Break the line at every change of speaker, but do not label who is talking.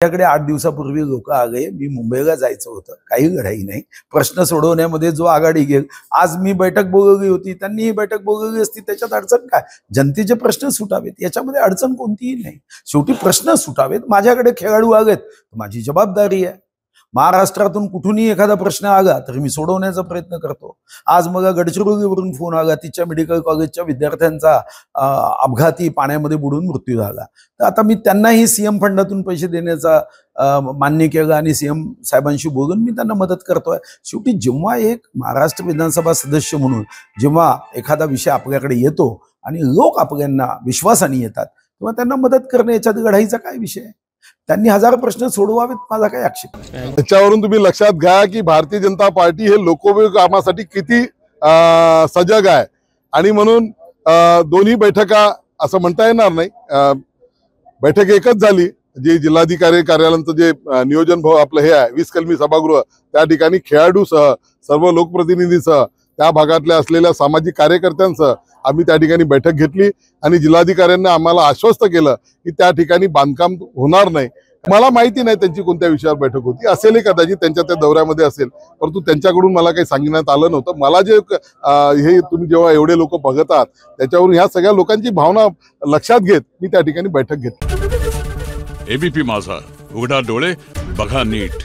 माझ्याकडे 8 दिवसापूर्वी लोक आले, मी मुंबईला जायचं होतं, काही घडाई नाही. प्रश्न सोडवण्यामध्ये जो आघाडी घेईल, आज मी बैठक बोलवली होती, त्यांनी ही बैठक बोलवली असती, त्याच्यात अडचण काय? जनतेचे प्रश्न सुटावेत, याच्यामध्ये अडचण कोणतीही नाही. शेवटी प्रश्न सुटावेत. माझ्याकडे खेळाडू आलेत, माझी जबाबदारी आहे. महाराष्ट्रातून कुठूनही एखादा प्रश्न आला तर मी सोडवण्याचा प्रयत्न करतो. आज मला गडचिरोलीवरून फोन आला, तिच्या मेडिकल कॉलेजच्या विद्यार्थ्यांचा अपघाती पाण्यामध्ये बुडून मृत्यू झाला. तर आता मी त्यांनाही सीएम फंडातून पैसे देण्याचा मान्य केलं आणि सीएम साहेबांशी बोलून मी त्यांना मदत करतोय. शेवटी जेव्हा एक महाराष्ट्र विधानसभा सदस्य म्हणून जेव्हा एखादा विषय आपल्याकडे येतो आणि लोक आपल्याला विश्वासाने येतात, तेव्हा त्यांना मदत करणे याच्यात घडाईचा काय विषय आहे? त्यांनी 1000 प्रश्न सोडवावेत, माझा काही आक्षेप नाही.
त्याच्यावरून तुम्ही लक्षात घ्या की भारतीय जनता पार्टी हे लोकोपयोगी कामासाठी किती सजग आहे. आणि म्हणून दोन्ही बैठका असं म्हणता येणार नाही. बैठक एकच झाली, जे जिल्हाधिकारी कार्यालयाचं जे नियोजन आपलं हे आहे 20 कलमी सभागृह, त्या ठिकाणी खेळाडूसह सर्व लोकप्रतिनिधीसह त्या भागातल्या असलेल्या सामाजिक कार्यकर्त्यांसह आम्ही त्या ठिकाणी बैठक घेतली आणि जिल्हाधिकाऱ्यांनी आम्हाला आश्वस्त केलं की त्या ठिकाणी बांधकाम होणार नाही. मला माहिती नाही त्यांची कोणत्या विषयावर बैठक होती, असेलही कदाचित त्यांच्या त्या दौऱ्यामध्ये असेल, परंतु त्यांच्याकडून मला काही सांगण्यात आलं नव्हतं. मला जे हे तुम्ही जेव्हा एवढे लोक बघतात त्याच्यावरून ह्या सगळ्या लोकांची भावना लक्षात घेत मी त्या ठिकाणी बैठक घेतली.
एबीपी माझा, उघडा डोळे बघा नीट.